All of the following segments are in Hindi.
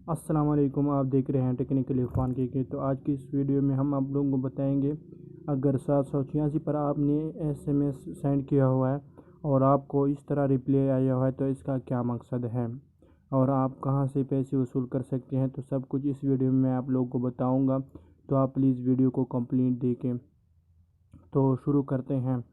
अस्सलाम वालेकुम। आप देख रहे हैं टेक्निकल इरफान के। तो आज की इस वीडियो में हम आप लोगों को बताएंगे, अगर 786 पर आपने एसएमएस सेंड किया हुआ है और आपको इस तरह रिप्लाई आया हुआ है तो इसका क्या मकसद है और आप कहां से पैसे वसूल कर सकते हैं। तो सब कुछ इस वीडियो में मैं आप लोगों को बताऊंगा। तो आप प्लीज़ वीडियो को कंप्लीट देखें। तो शुरू करते हैं।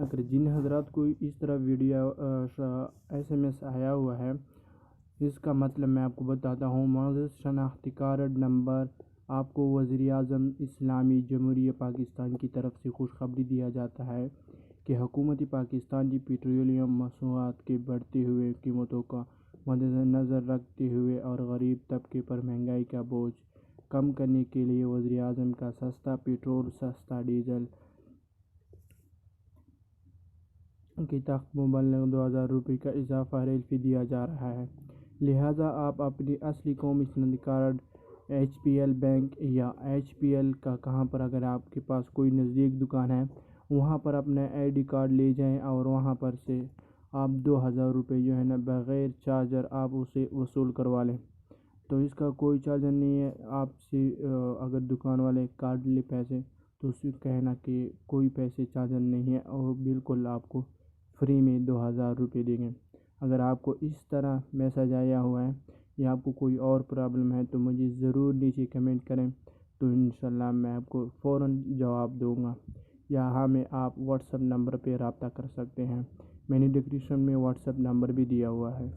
अगर जिन हजरात को इस तरह वीडियो एसएमएस आया हुआ है, इसका मतलब मैं आपको बताता हूँ। मौजूद शनाख्ती कार्ड नंबर आपको वज़ीर-ए-आज़म इस्लामी जमहूरियत पाकिस्तान की तरफ से खुशखबरी दिया जाता है कि हुकूमत पाकिस्तान की पेट्रोलियम मसनूआत के बढ़ती हुई कीमतों का मद्देनज़र रखते हुए और गरीब तबके पर महंगाई का बोझ कम करने के लिए वज़ीर-ए-आज़म का सस्ता पेट्रोल, सस्ता डीजल की तख्त मुबल्लग 2000 रुपये का इजाफा रेलफी दिया जा रहा है। लिहाजा आप अपनी असली कौमी शनाख्ती कार्ड HPL बैंक या HPL का कहाँ पर, अगर आपके पास कोई नज़दीक दुकान है वहाँ पर अपना ID कार्ड ले जाएं और वहाँ पर से आप 2000 रुपये जो है ना बग़ैर चार्जर आप उसे वसूल करवा लें। तो इसका कोई चार्जर नहीं है आपसे। अगर दुकान वाले काट ले पैसे तो उससे कहना कि कोई पैसे चार्जर नहीं है और बिल्कुल आपको फ्री में 2000 रुपये देंगे। अगर आपको इस तरह मैसेज आया हुआ है या आपको कोई और प्रॉब्लम है तो मुझे ज़रूर नीचे कमेंट करें, तो इंशाल्लाह मैं आपको फ़ौरन जवाब दूँगा। या हमें आप व्हाट्सएप नंबर पे रब्ता कर सकते हैं। मैंने डिस्क्रिप्शन में व्हाट्सएप नंबर भी दिया हुआ है।